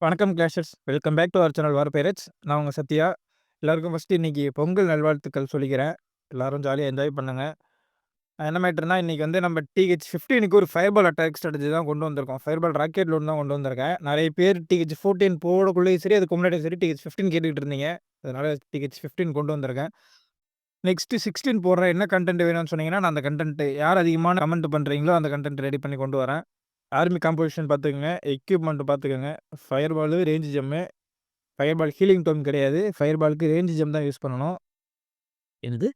வணக்கம் clashers. Welcome back to our channel war pirates. நான் உங்க சத்யா. எல்லாருக்கும் ஃபர்ஸ்ட்டு இன்னைக்கு பொங்கல் நல்வாழ்த்துக்கள் சொல்லிக்கிறேன். எல்லாரும் ஜாலியா என்ஜாய் பண்ணுங்க. என்ன மேட்டர்னா, இன்னைக்கு வந்து நம்ம TH-15க்கு ஒரு ஃபயர்பால் அட்டாக் ஸ்ட்ராட்டஜி தான் கொண்டு வந்திருக்கோம். ஃபயர்பால் ராக்கெட் லோன் தான் கொண்டு வந்திருக்கேன். நெறைய பேர் TH-14 போடக்குள்ளேயும் சரி, அதுக்கு முன்னாடியும் சரி TH-15 கேட்டுக்கிட்டு இருந்தீங்க. அதனால TH-15 கொண்டு வந்திருக்கேன். நெக்ஸ்ட்டு 16 போடுறேன். என்ன கன்டென்ட் வேணும்னு சொன்னீங்கன்னா, நான் அந்த கன்டென்ட் யார் அதிகமான கமெண்ட் பண்றீங்களோ, அந்த கன்டென்ட் ரெடி பண்ணி கொண்டு வரேன். ஆர்மி காம்போசிஷன் பார்த்துக்கங்க. எக்யூப்மென்ட் பார்த்துக்கங்க. Fireball, range gem. Fireball healing tome கிடையாது. ஃபயர்பாலுக்கு ரேஞ்ச் ஜெம் தான் யூஸ் பண்ணணும். என்னது?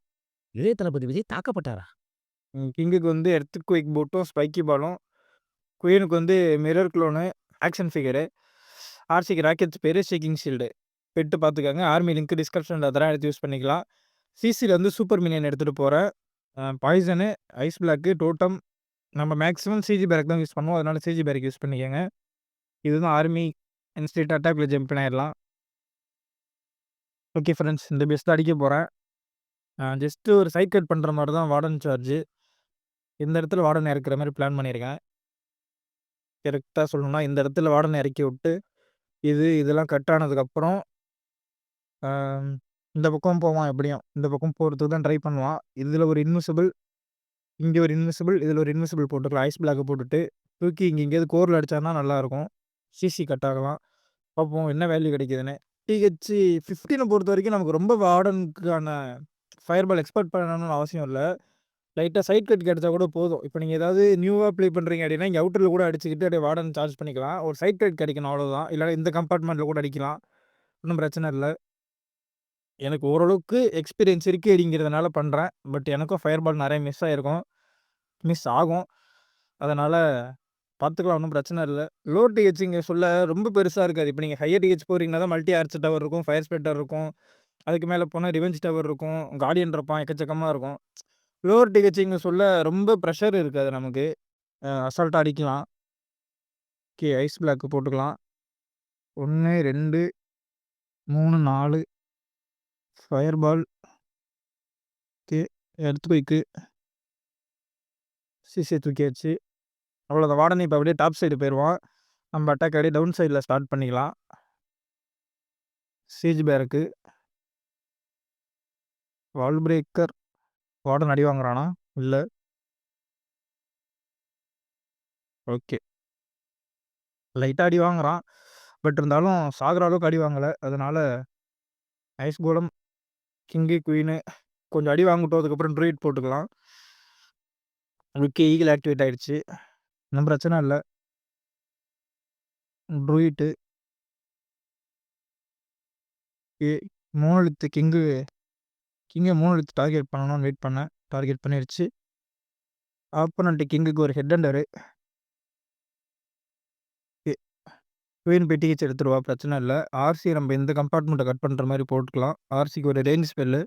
இளைய தளபதி விஜய் தாக்கப்பட்டாரா? கிங்குக்கு வந்து எர்த்குயிக் பூட்டும், ஸ்பைக்கி பாலும். குயினுக்கு வந்து மிரர் குளோனு, ஆக்ஷன் ஃபிகரு. ஆர்சிக்கு ராக்கெட்ஸ் பேரு ஷேக்கிங் ஷீல்டு. பெட்டு பார்த்துக்கங்க. ஆர்மி லிங்க் டிஸ்கிரிப்ஷன்ல அதெல்லாம் எடுத்து யூஸ் பண்ணிக்கலாம். சிசில வந்து சூப்பர் மினியன் எடுத்துட்டு போறேன். Poison, ice block, totem. நம்ம மேக்ஸிமம் சிஜி பேரக் தான் யூஸ் பண்ணுவோம். அதனால சிஜி பேரக் யூஸ் பண்ணிக்கங்க. இதுதான் ஆர்மி. இன்ஸ்டன்ட் அட்டாக்ல ஜம்ப் ஆயிரலாம். ஓகே ஃப்ரெண்ட்ஸ், இந்த பேஸ் தான் அடிக்க போறேன். ஜஸ்ட் ஒரு சைட் கட் பண்ற மாரி தான் வார்டன் சார்ஜ். இந்த இடத்துல வார்டன் இறக்குற மாரி பிளான் பண்ணியிருக்கேன். கரெக்ட்டா சொல்லணும்னா, இந்த இடத்துல வார்டன் இறக்கி விட்டு, இதெல்லாம் கட் ஆனதுக்கப்புறம், அ இந்த பக்கம் போவான் எப்படியும். இந்த பக்கம் போறதுக்கு தான் ட்ரை பண்ணுவான். இதுல ஒரு இன்விசிபிள், இங்க ஒரு இன்விசிபிள், இதுல ஒரு இன்விசிபிள் போட்டுக்கலாம். ஐஸ் பிளாக்க போட்டுட்டு, தூக்கி இங்க எங்கேயாவது கோர்ல அடிச்சான்னா நல்லாருக்கும். சிசி கட் ஆகலாம். பார்ப்போம் என்ன வேல்யூ கிடைக்குதுன்னு. TH-15 பொறுத்தவரைக்கும் நமக்கு ரொம்ப வார்டனுக்கான ஃபயர்பால் எக்ஸ்பெக்ட் பண்ணணும்னு அவசியம் இல்ல. லைட்டா சைட் கட் கிடைச்சா கூட போதும். இப்ப நீங்க ஏதாவது நியூவா ப்ளே பண்றீங்க அப்படின்னா, இங்க அவுட்டர்ல கூட அடிச்சுக்கிட்டு அப்படியே வார்டன் சார்ஜ் பண்ணிக்கலாம். ஒரு சைட் கட் கிடைக்கணும் அவ்வளவுதான். இல்ல இந்த கம்பார்ட்மெண்ட்ல கூட அடிக்கலாம். ஒண்ணும் பிரச்சனை இல்ல. எனக்கு ஓரளவுக்கு எக்ஸ்பீரியன்ஸ் இருக்கு அப்படிங்கிறதுனால பண்றேன். பட் எனக்கும் ஃபயர்பால் நெறைய மிஸ் ஆயிருக்கும். மிஸ் ஆகும். அதனால பார்த்துக்கலாம், ஒண்ணும் பிரச்சனை இல்ல. லோ டிஹெச் இங்க சொல்ல ரொம்ப பெருசா இருக்காது. இப்ப நீங்க ஹையர் டிஹெச் போறீங்கன்னா தான் மல்டி ஆர்ச் டவர் இருக்கும், ஃபயர் ஸ்ப்ளிட்டர் இருக்கும். அதுக்கு மேல போனா ரிவெஞ்ச் டவர் இருக்கும், கார்டியன் இருப்பான், எக்கச்சக்கமா இருக்கும். லோவர் டிஹெச்ங்க சொல்ல ரொம்ப பிரஷர் இருக்காது நமக்கு. அசால்ட்டா அடிக்கலாம். ஓகே, ஐஸ் பிளாக் போட்டுக்கலாம். 1, 2, 3, 4 ஃபயர் பால். ஓகே, எர்த்குயிக்கு. சிசிய தூக்கியாச்சு. அவ்வளோதான். வார்டன் இப்ப அப்படியே டாப் சைடு போயிருவான். நம்ம அட்டாக் அப்படியே டவுன் சைடுல ஸ்டார்ட் பண்ணிக்கலாம். சீஜ் பேரக்கு. வால் பிரேக்கர். வார்டன் அடி வாங்குறானா? இல்ல. ஓகே. லைட்டா அடி வாங்குறான். பட் இருந்தாலும் சாகுற அளவுக்கு அடி வாங்கல. அதனால ஐஸ் கோலம், கிங்கு, குயினு கொஞ்சம் அடி வாங்கட்டும். அதுக்கப்புறம் ட்ரூயிட் போட்டுக்கலாம். ஓகே, ஈகிள் ஆக்டிவேட் ஆயிடுச்சு. ஒண்ணும் பிரச்சனை இல்ல. ட்ரூயிட்டு. ஓகே. மோனோலித் கிங்க மோனோலித் டார்கெட் பண்ணணும்னு வெயிட் பண்ணேன். டார்கெட் பண்ணிருச்சு. ஆப்போனன்ட் கிங்குக்கு ஒரு ஹெட் ஹண்டரு. ஓகே. குயின் போய் டிஹெச் எடுத்துருவா, பிரச்சனை இல்ல. ஆர்சி நம்ம இந்த கம்பார்ட்மெண்ட்ட கட் பண்ற மாரி போட்டுக்கலாம். ஆர்சிக்கு ஒரு ரேஞ்ச் ஸ்பெல்லு.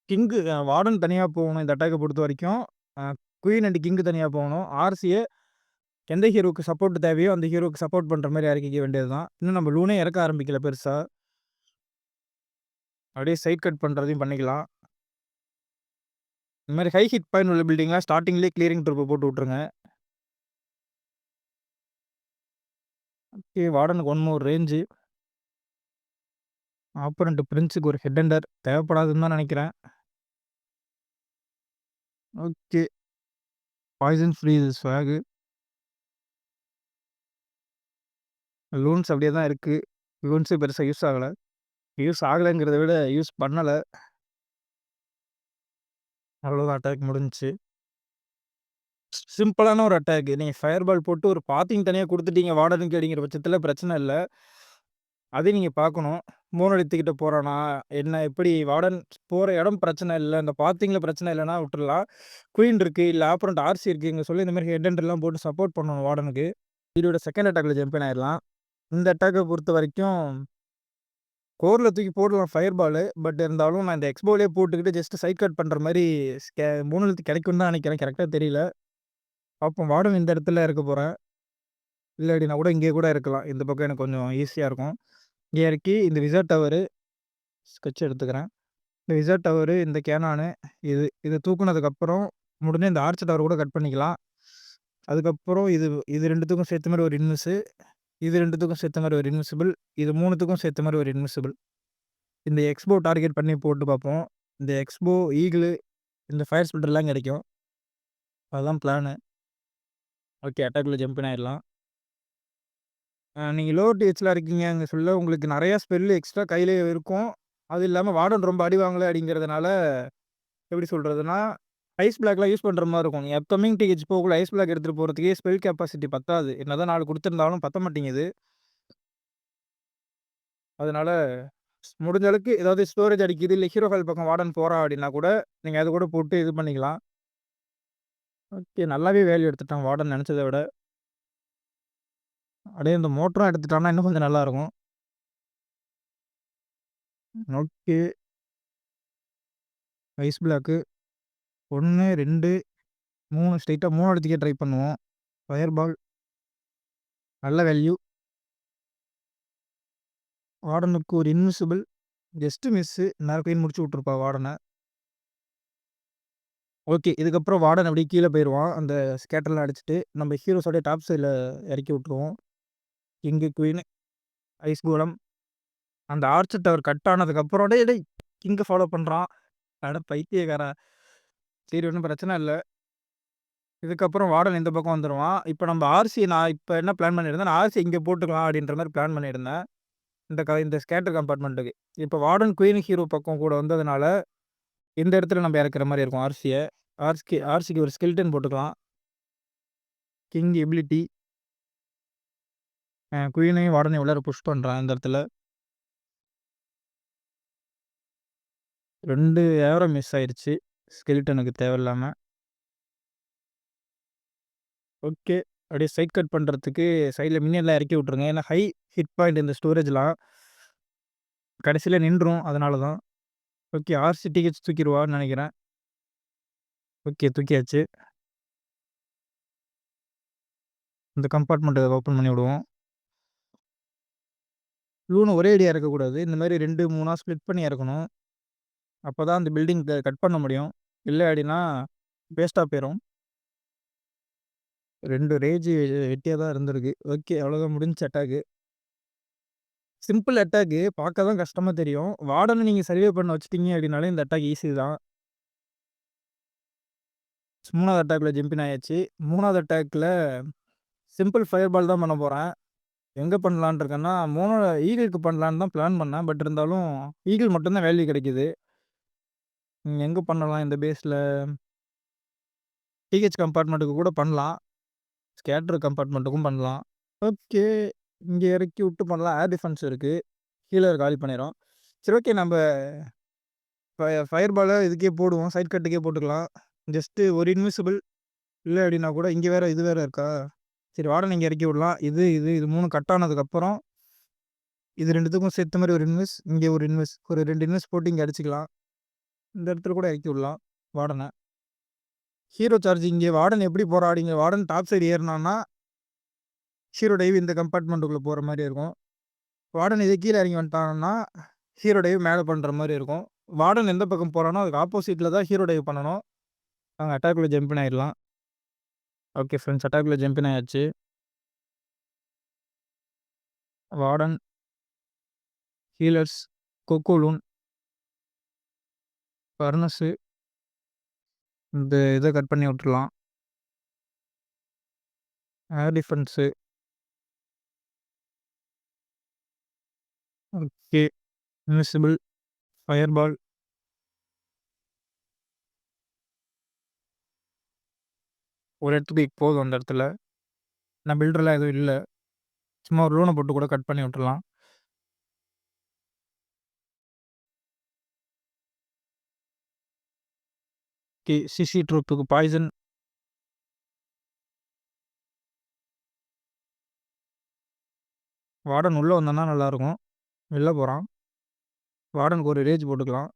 கிங்கு வார்டன் தனியா போகணும் இந்த அட்டாக்க பொறுத்தவரைக்கும். அ குயின் அண்ட் கிங் தனியா போகணும். ஆர்சிய எந்த ஹீரோக்கு சப்போர்ட் தேவையோ அந்த ஹீரோக்கு சப்போர்ட் பண்ற மாரி இறக்கிக்க வேண்டியது தான். இன்னும் நம்ம லூனே இறக்க ஆரம்பிக்கல பெருசா. அப்படியே சைட் கட் பண்றதையும் பண்ணிக்கலாம். இந்த மாரி ஹை ஹிட் பாயிண்ட் உள்ள பில்டிங்லாம் ஸ்டார்ட்டிங்லேயே கிளியரிங் ட்ரூப்ப போட்டு விட்டுருங்க. ஓகே, வார்டனுக்கு 1 மோர் ரேஞ்சு. ஆப்போனன்ட் பிரின்ஸுக்கு ஒரு ஹெட் ஹண்டர் தேவைப்படாதுன்னு தான் நெனைக்கிறேன். ஓகே. Poison free ஸ்வாகு. லூன்ஸ் அப்படியே தான் இருக்கு. லூன்ஸு பெருசா யூஸ் ஆகல. யூஸ் ஆகலங்கிறத விட யூஸ் பண்ணல. அவ்வளோதான், அட்டாக் முடிஞ்சுச்சு. சிம்பிளான ஒரு அட்டாக். நீங்க ஃபயர் பால் போட்டு ஒரு பாத்திங் தனியா குடுத்துட்டீங்க வார்டனுக்கு அப்படிங்கிற பட்சத்தில பிரச்சனை இல்ல. அதையும் நீங்க பார்க்கணும். மோனோலித் கிட்ட போறானா? என்ன எப்படி வார்டன் போற இடம் பிரச்சனை இல்ல. இந்த பாத்திங்ல பிரச்சனை இல்லன்னா விட்டுறலாம். குயின் இருக்கு, இல்ல ஆப்போனன்ட் ஆர்சி இருக்குங்க சொல்லி இந்த மாரி ஹெட் ஹண்டர்லாம் போட்டு சப்போர்ட் பண்ணணும் வார்டனுக்கு. இதோட செகண்ட் அட்டாக்ல ஜம்ப் ஆயிரலாம். இந்த அட்டாக்க பொறுத்தவரைக்கும் கோர்ல தூக்கி போடலாம் ஃபயர் பாலு. பட் இருந்தாலும் நான் இந்த எக்ஸ்போலயே போட்டுக்கிட்டு ஜஸ்ட் சைட் கட் பண்ற மாரி மோனோலித் கிடைக்கும்னு தான் நெனைக்கிறேன். கரெக்ட்டா தெரியல. பார்ப்போம். வார்டன் இந்த இடத்துல இருக்க போறேன். இல்லாட்டினா கூட இங்கேயே கூட இருக்கலாம். இந்த பக்கம் எனக்கு கொஞ்சம் ஈஸியா இருக்கும். இங்க இறக்கி இந்த விசார்ட் டவரு ஸ்கெட்ச் எடுத்துக்கிறேன். இந்த விசார்ட் டவரு, இந்த கேனானு இத தூக்குனதுக்கப்புறம் முடிஞ்சா இந்த ஆர்ச் டவர் கூட கட் பண்ணிக்கலாம். அதுக்கப்புறம் இது 2த்துக்கும் சேர்த்த மாரி ஒரு இன்விஸு. இது 2த்துக்கும் சேர்த்த மாரி ஒரு இன்விசிபிள். இது 3த்துக்கும் சேர்த்த மாரி ஒரு இன்விசிபிள். இந்த எக்ஸ்போ டார்கெட் பண்ணி போட்டு பார்ப்போம். இந்த எக்ஸ்போ, ஈகிளு, இந்த ஃபயர் ஸ்பில்டர்லாம் கிடைக்கும். அதுதான் பிளானு. ஓகே. அட்டாக்குள்ள ஜம்ப் ஆயிரலாம். நீங்க லோ டிஹெச்ல இருக்கீங்கன்னு சொல்ல உங்களுக்கு நெறைய ஸ்பெல் எக்ஸ்ட்ரா கையிலே இருக்கும். அது இல்லாம வார்டன் ரொம்ப அடி வாங்கல அப்படிங்கிறதுனால, எப்படி சொல்றதுன்னா, ஐஸ் பிளாக்லாம் யூஸ் பண்ற மாரி இருக்கும். நீங்க அப்கமிங் டிஹெச் போகக்குள்ள ஐஸ் பிளாக் எடுத்துட்டு போறதுக்கே ஸ்பெல் கெப்பாசிட்டி பத்தாது. என்னதான் 4 குடுத்திருந்தாலும் பத்த மாட்டேங்குது. அதனால முடிஞ்ச அளவுக்கு ஏதாவது ஸ்டோரேஜ் அடிக்குது, இல்ல ஹீரோ ஃபைல் பக்கம் வார்டன் போறான் அப்படின்னா கூட, நீங்க அது கூட போட்டு இது பண்ணிக்கலாம். ஓகே. நல்லாவே வேல்யூ எடுத்துட்டான் வார்டன் நெனச்சத விட. அப்படியே இந்த மோட்டரும் எடுத்துட்டான்னா இன்னும் கொஞ்சம் நல்லாருக்கும். ஓகே. ஐஸ் பிளாக்கு 1, 2, 3 ஸ்ட்ரெயிட்டா 3 இடத்துக்கே ட்ரை பண்ணுவோம். ஃபயர் பால் நல்ல வேல்யூ. வார்டனுக்கு ஒரு இன்விசிபிள். Just miss. இந்நேரம் க்ளீன் முடிச்சு விட்டுருப்பா வார்டன. ஓகே. இதுக்கப்புறம் வார்டன் அப்படியே கீழ போயிருவான். அந்த ஸ்கேட்டர்லாம் அடிச்சுட்டு, நம்ம ஹீரோஸோட டாப் சைட்ல இறக்கி விட்டுருவோம். கிங்கு, குயினு, ஐஸ் கோலம். அந்த ஆர்ச்சர் டவர் கட் ஆனதுக்கப்புறம் டேய் டேய் கிங்க ஃபாலோ பண்றான். அட பைத்தியக்காரா! சரி ஒண்ணும் பிரச்சனை இல்ல. இதுக்கப்புறம் வார்டன் இந்த பக்கம் வந்துருவான். இப்ப நம்ம ஆர்சி நான் இப்ப என்ன பிளான் பண்ணியிருந்தேன், நான் ஆர்சி இங்க போட்டுக்கலாம் அப்படின்ற மாரி பிளான் பண்ணியிருந்தேன். இந்த ஸ்கேட்டர் கம்பார்ட்மெண்ட்டுக்கு. இப்ப வார்டன், குயின், ஹீரோ பக்கம் கூட வந்ததுனால, இந்த இடத்துல நம்ம இறக்குற மாரி இருக்கும் ஆர்சிய. ஆர்சிக்கு ஒரு ஸ்கெல்டன் போட்டுக்கலாம். King ability. குயினையும் வார்டனையும் உள்ளார புஷ் பண்றான் இந்த இடத்துல. 2 ஏரோ மிஸ் ஆயிருச்சு. ஸ்கெலிட்டனுக்கு தேவையில்லாம. ஓகே. அப்படியே சைட் கட் பண்றதுக்கு சைட்ல மினியன்லாம் இறக்கி விட்டுருங்க. ஏன்னா ஹை ஹிட் பாயிண்ட் இந்த ஸ்டோரேஜ்லாம். கடைசில நின்றும். அதனால தான். ஓகே. ஆர்சி டிஹெச் தூக்கிருவான்னு நெனைக்கிறேன். ஓகே. தூக்கியாச்சு. இந்த கம்பார்ட்மெண்ட்ட ஓப்பன் பண்ணி விடுவோம். லூன ஒரே அடியா இறக்கக்கூடாது. இந்த மாரி 2, 3 ஸ்ப்ளிட் பண்ணி இறக்கணும். அப்பதான் அந்த பில்டிங்க கட் பண்ண முடியும். இல்ல அப்படின்னா வேஸ்ட்டா போயிரும். 2 ரேஜ் வெட்டியா தான் இருந்திருக்கு. ஓகே. அவ்வளோதான் முடிஞ்சுச்சு அட்டாக்கு. Simple attack. பார்க்க தான் கஷ்டமா தெரியும். வார்டன நீங்க சர்வே பண்ண வச்சுட்டீங்க அப்படின்னாலே இந்த அட்டாக் ஈஸி தான். 3வது அட்டாக்ல ஜம்பின் ஆயாச்சு. 3வது அட்டாக்ல சிம்பிள் ஃபயர் பால் தான் பண்ண போறேன். எங்க பண்ணலான்னு இருக்கேன்னா, ஈகிள்க்கு பண்ணலான்னு தான் பிளான் பண்ணேன். பட் இருந்தாலும் ஈகிள் மட்டும் தான் வேல்யூ கிடைக்குது. எங்க பண்ணலாம் இந்த பேஸ்ல? டிஹெச் கம்பார்ட்மெண்ட்டுக்கு கூட பண்ணலாம். ஸ்கேட்டர் கம்பார்ட்மெண்ட்டுக்கும் பண்ணலாம். ஓகே. இங்க இறக்கி விட்டு பண்ணலாம். ஏர் டிஃபென்ஸ் இருக்கு. கீழ காலி பண்ணிரும். சரி ஓகே. நம்ப ஃபயர் பால இதுக்கே போடுவோம். சைட் கட்டுக்கே போட்டுக்கலாம். ஜஸ்ட் ஒரு இன்விசிபிள் இல்ல அப்படின்னா கூட இங்க வேற இது வேற இருக்கா? சரி வார்டன் இங்க இறக்கி விடலாம். இது 3 கட் ஆனதுக்கப்புறம், இது 2த்துக்கும் சேர்த்த மாரி ஒரு இன்விஸ், இங்க ஒரு இன்விஸ். ஒரு 2 இன்விஸ் போட்டு இங்க அடிச்சுக்கலாம். இந்த இடத்துல கூட இறக்கி விடலாம் வார்டன. ஹீரோ சார்ஜ் இங்க வார்டன் எப்படி போராடிங்க வார்டன் டாப் சைடு ஏறுனான்னா, ஹீரோ டைவ் இந்த கம்பார்ட்மெண்ட்டுக்குள்ள போற மாரி இருக்கும். வார்டன் இதே கீழ இறங்கி வந்துட்டாங்கன்னா, ஹீரோ டைவ் மேல பண்ற மாரி இருக்கும். வார்டன் எந்த பக்கம் போறானோ, அதுக்கு ஆப்போசிட்ல தான் ஹீரோ டைவ் பண்ணணும். நாங்க அட்டாக்குள்ள ஜம்பின் ஆயிரலாம். Okay friends. அட்டாக்குள்ள ஜம்பின் ஆயாச்சு. வார்டன், ஹீலர்ஸ், கொக்கோலூன், ஃபர்னஸு இந்த இத கட் பண்ணி விட்டுறலாம். Air defence. Okay. Invisible, fireball. ஒரு இடத்துக்கு போதும் அந்த இடத்துல. ஏன்னா பில்டர்லாம் எதுவும் இல்ல. சும்மா ஒரு ரூன போட்டு கூட கட் பண்ணி விட்டுறலாம். ஓகே. சிசி ட்ரூப்புக்கு பாய்சன். வார்டன் உள்ள வந்தான்னா நல்லாருக்கும். வெளில போறான். வார்டனுக்கு ஒரு ரேஜ் போட்டுக்கலாம்.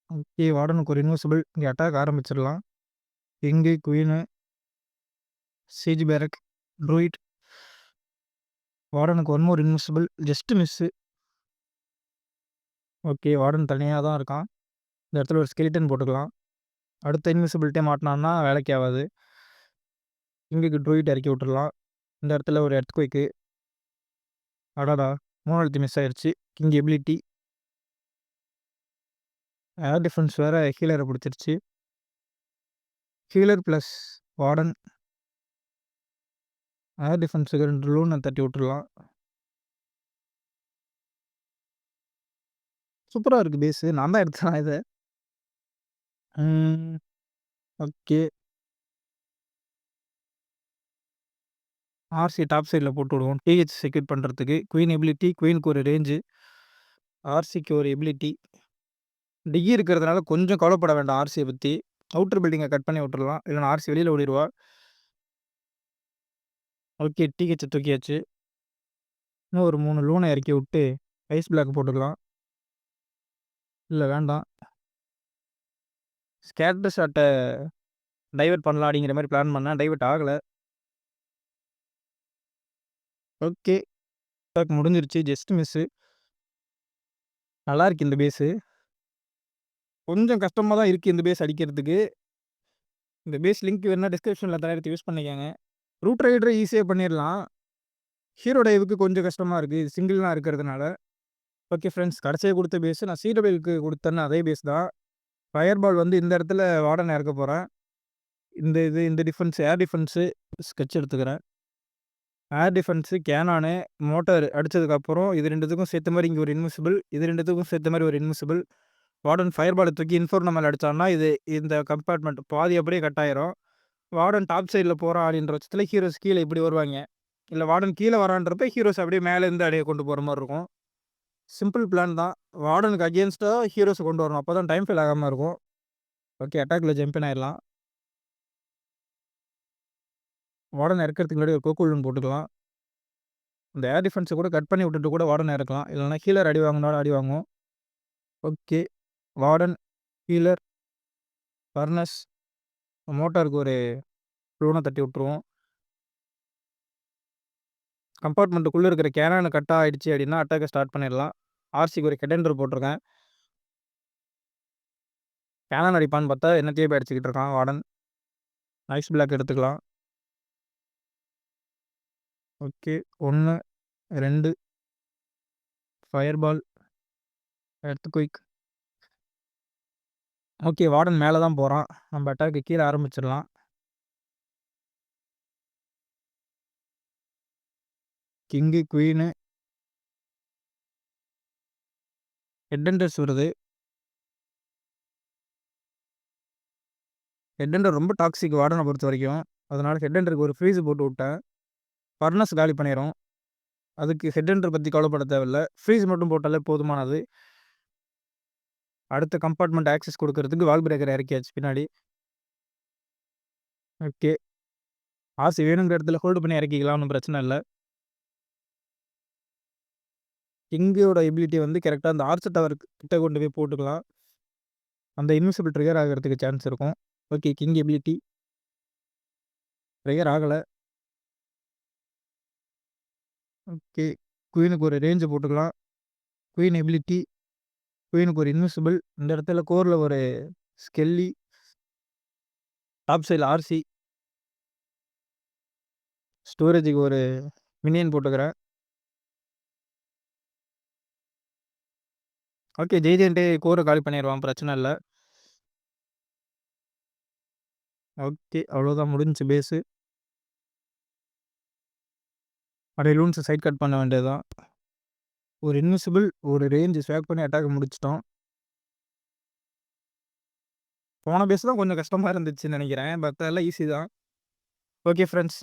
ஓகே. வார்டனுக்கு ஒரு இன்விசிபிள். இங்க அட்டாக் ஆரம்பிச்சிடலாம். King, queen, siege barrack, druid. வார்டனுக்கு one more invisible. Just miss. Okay. Warden தனியா தான் இருக்கான். இந்த இடத்துல ஒரு ஸ்கெலிட்டன் போட்டுக்கலாம். அடுத்த இன்விசிபிலிட்டியே மாட்டுனான்னா வேலைக்கு ஆவாது. கிங்குக்கு ட்ரூயிட் இறக்கி விட்டுறலாம். இந்த இடத்துல ஒரு எர்த்குவேக்கு. அடடா! 3 மிஸ் ஆயிருச்சு. King ability. ஏர் டிஃபென்ஸ் வேற ஹீலர புடிச்சிருச்சு. Healer plus warden. ஏர் டிஃபென்ஸுக்கு 2 லூன தட்டி விட்டுறலாம். சூப்பரா இருக்கு பேஸு. நான் தான் எடுத்தேனா இத? ம். ஓகே. ஆர்சி டாப் சைட்ல போட்டு விடுவோம். டிஹெச் செக்யூர் பண்றதுக்கு. Queen ability. குயினுக்கு ஒரு ரேஞ்சு. ஆர்சிக்கு ஒரு எபிலிட்டி. டிகி இருக்கிறதுனால கொஞ்சம் கவலைப்பட வேண்டாம் ஆர்சிய பத்தி. அவுட்டர் பில்டிங்க கட் பண்ணி விட்டுறலாம். இல்லன்னா ஆர்சி வெளியில ஓடிருவா. ஓகே. டிஹெச்ச தூக்கியாச்சு. இன்னும் ஒரு 3 லூன இறக்கி விட்டு ஐஸ் பிளாக் போட்டுக்கலாம். இல்ல வேண்டாம். ஸ்கேட்டர் ஷாட்ட டைவர்ட் பண்ணலாம் அப்படிங்கிற மாரி பிளான் பண்ணேன். டைவர்ட் ஆகல. ஓகே. அட்டாக் முடிஞ்சிருச்சு. Just miss. நல்லாருக்கு இந்த பேஸு. கொஞ்சம் கஷ்டமா தான் இருக்கு இந்த பேஸ் அடிக்கிறதுக்கு. இந்த பேஸ் லிங்க் வேணுனா டிஸ்கிரிப்ஷன்ல தரேன். எடுத்து யூஸ் பண்ணிக்கங்க. ரூட் ரைடர ஈஸியா பண்ணிரலாம். ஹீரோ டைவுக்கு கொஞ்சம் கஷ்டமா இருக்கு. இது சிங்கிள்லாம் இருக்கிறதுனால. Okay friends. கடைசியா குடுத்த பேஸு நான் சிடபிள்யூக்கு குடுத்தேன்ன அதே பேஸ் தான். ஃபயர் பால் வந்து இந்த இடத்துல வார்டன இறக்க போறேன். இந்த டிஃபென்ஸ் ஏர் டிஃபென்ஸு ஸ்கெட்ச் எடுத்துக்கிறேன். ஏர் டிஃபென்ஸு, கேனானு, மோட்டார் அடிச்சதுக்கப்புறம் இது 2த்துக்கும் சேர்த்த மாரி இங்க ஒரு இன்விசிபிள். இது 2த்துக்கும் சேர்த்த மாரி ஒரு இன்விசிபிள். வார்டன் ஃபயர் பால தூக்கி இன்ஃபெர்னோ மேல அடிச்சான்னா, இந்த கம்பார்ட்மெண்ட் பாதி அப்படியே கட் ஆயிரும். வார்டன் டாப் சைட்ல போறான் அப்படின்ற பட்சத்துல ஹீரோஸ் கீழ இப்படி வருவாய்ங்க. இல்ல வார்டன் கீழ வரான்றப்ப ஹீரோஸ் அப்படியே மேலேருந்து அப்படியே கொண்டு போற மாரி இருக்கும். சிம்பிள் பிளான் தான். வார்டனுக்கு அகெயின்ஸ்டா ஹீரோஸ கொண்டு வரணும். அப்பதான் டைம் ஃபெயில் ஆகாம இருக்கும். ஓகே. அட்டாக்ல ஜம்ப் இன் ஆயிரலாம். வார்டன இறக்கறதுக்கு முன்னாடி ஒரு கோகூல்ன்னு போட்டுக்கலாம். இந்த ஏர் டிஃபென்ஸ கூட கட் பண்ணி விட்டுட்டு கூட வார்டன இறக்கலாம். இல்லன்னா ஹீலர் அடி வாங்குனாலும் அடி வாங்கும். ஓகே. வார்டன், ஹீலர், ஃபர்னஸ், மோட்டாருக்கு ஒரு ரூன தட்டி விட்டுருவோம். கம்பார்ட்மெண்ட்டுக்குள்ள இருக்கிற கேனான் கட் ஆயிடுச்சு அப்படின்னா, அட்டாக்க ஸ்டார்ட் பண்ணிடலாம். ஆர்சிக்கு ஒரு ஹெட்டெண்டர் போட்டிருக்கேன். கேனான் அடிப்பான்னு பார்த்தா என்னத்தையே போய் அடிச்சுக்கிட்டு இருக்கான் வார்டன். ஐஸ் பிளாக் எடுத்துக்கலாம். Okay. 1, 2 fire ball, earthquake. Okay. Warden மேல தான் போறான். நம்ம அட்டாக்கு கீழ ஆரம்பிச்சிடலாம். King, queen. ஹெட்டெண்டர்ஸ் வருது. ஹெட்டெண்டர் ரொம்ப டாக்ஸிக் வார்டன பொறுத்தவரைக்கும். அதனால ஹெட்டெண்டருக்கு ஒரு ஃப்ரீஸ் போட்டு விட்டேன். ஃபர்னஸ் காலி பண்ணிரும். அதுக்கு ஹெட்டெண்டர் பத்தி கவலைப்பட தேவையில்ல. ஃப்ரீஸ் மட்டும் போட்டாலே போதுமானது. அடுத்த கம்பார்ட்மெண்ட் ஆக்சஸ் குடுக்கறதுக்கு வால் பிரேக்கர் இறக்கியாச்சு பின்னாடி. ஓகே. ஆர்சி வேணுங்கிற இடத்துல ஹோல்டு பண்ணி இறக்கிக்கலாம். ஒண்ணும் பிரச்சனை இல்ல. கிங்கோட எபிலிட்டி வந்து கரெக்ட்டா அந்த ஆர்ச் டவர் கிட்ட கொண்டு போய் போட்டுக்கலாம். அந்த இன்விசிபிள் ட்ரிகர் ஆகறதுக்கு சான்ஸ் இருக்கும். ஓகே. King ability. ட்ரிகர் ஆகல. ஓகே. குயினுக்கு ஒரு ரேஞ்ச போட்டுக்கலாம். Queen ability. குயினுக்கு ஒரு இன்விசிபிள். இந்த இடத்துல கோர்ல ஒரு ஸ்கெல்லி. டாப் சைட்ல ஆர்சி. ஸ்டோரேஜுக்கு ஒரு மினியன் போட்டுக்கிறேன். ஓகே. ஜெய்ஜென்ட்டே கோர காலி பண்ணிருவான். பிரச்சனை இல்ல. ஓகே. அவ்வளோதான் முடிஞ்சுச்சு பேஸு. அப்படியே லூன்ஸ சைட் கட் பண்ண வேண்டியது தான். ஒரு இன்விசிபிள், ஒரு ரேஞ்ச் ஸ்வாப் பண்ணி அட்டாக்க முடிச்சுட்டோம். போன பேஸ் தான் கொஞ்சம் கஷ்டமா இருந்துச்சுன்னு நெனைக்கிறேன். மத்ததெல்லாம் ஈஸி தான். Okay friends.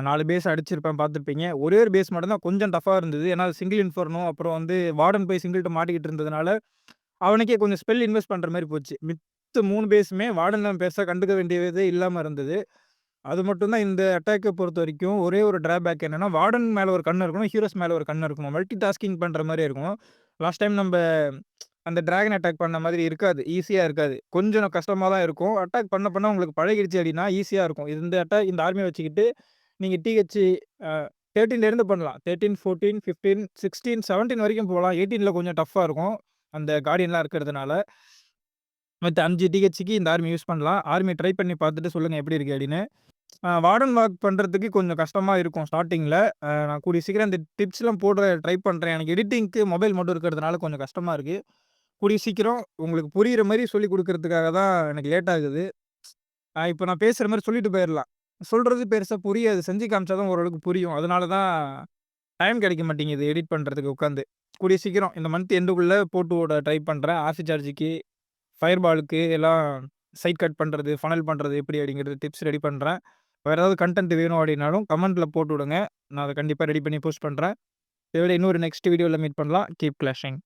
4 பேஸ் அடிச்சிருப்பேன் பார்த்துருப்பீங்க. ஒரே ஒரு பேஸ் மட்டும் தான் கொஞ்சம் டஃப்பா இருந்தது. ஏன்னா சிங்கிள் இன்ஃபெர்னோ அப்புறம் வந்து வார்டன் போய் சிங்கிள்ட்ட மாட்டிக்கிட்டு இருந்ததுனால, அவனுக்கே கொஞ்சம் ஸ்பெல் இன்வெஸ்ட் பண்ற மாரி போச்சு. மித்த 3 பேஸுமே வார்டன பெருசா கண்டுக்க வேண்டியதே இல்லாம இருந்தது. அது மட்டும் தான் இந்த அட்டாக்க பொறுத்தவரைக்கும் ஒரே ஒரு டிராபேக் என்னன்னா, வார்டன் மேல ஒரு கண்ணு இருக்கணும். ஹீரோஸ் மேல ஒரு கண்ணு இருக்கணும். மல்டி டாஸ்கிங் பண்ற மாரி இருக்கும். லாஸ்ட் டைம் நம்ப அந்த டிராகன் அட்டாக் பண்ண மாதிரி இருக்காது. ஈஸியா இருக்காது. கொஞ்சம் கஷ்டமா தான் இருக்கும். அட்டாக் பண்ண பண்ண உங்களுக்கு பழகிடுச்சு அப்டின்னா ஈஸியா இருக்கும். இந்த ஆர்மிய வச்சுக்கிட்டு நீங்க டிஹெச் 13லேருந்து பண்ணலாம். 13, 14, 15, 16, 17 வரைக்கும் போலாம். 18ல கொஞ்சம் டஃப்பா இருக்கும். அந்த கார்டியன்லாம் இருக்கிறதுனால. மத்த 5 டிஹெச்சுக்கு இந்த ஆர்மி யூஸ் பண்ணலாம். ஆர்மி ட்ரை பண்ணி பார்த்துட்டு சொல்லுங்க எப்படி இருக்கு அப்படின்னு. வார்டன் ஒர்க் பண்றதுக்கு கொஞ்சம் கஷ்டமா இருக்கும் ஸ்டார்ட்டிங்ல. நான் கூடிய சீக்கிரம் இந்த டிப்ஸ்லாம் போட ட்ரை பண்றேன். எனக்கு எடிட்டிங்க்கு மொபைல் மட்டும் இருக்கிறதுனால கொஞ்சம் கஷ்டமா இருக்கு. கூடிய சீக்கிரம் உங்களுக்கு புரியிற மாரி சொல்லிக் குடுக்கறதுக்காக தான் எனக்கு லேட் ஆகுது. இப்ப நான் பேசுற மாரி சொல்லிட்டு போயிரலாம். சொல்றது பெருசா புரியாது. செஞ்சு காமிச்சா தான் ஓரளவுக்கு புரியும். அதனால தான் டைம் கிடைக்க மாட்டேங்குது எடிட் பண்றதுக்கு உட்காந்து. கூடிய சீக்கிரம் இந்த மந்த் எண்டுக்குள்ள போட்டு விட ட்ரை பண்றேன். ஆர்சி சார்ஜுக்கு, ஃபயர்பாலுக்கு எல்லாம் சைட் கட் பண்றது, ஃபனல் பண்றது எப்படி அப்படிங்கிறது டிப்ஸ் ரெடி பண்றேன். வேற ஏதாவது கன்டென்ட் வேணும் அப்படின்னாலும் கமெண்ட்ல போட்டு விடுங்க. நான் அத கண்டிப்பா ரெடி பண்ணி போஸ்ட் பண்றேன். இத விட இன்னொரு நெக்ஸ்ட் வீடியோல மீட் பண்ணலாம். Keep clashing.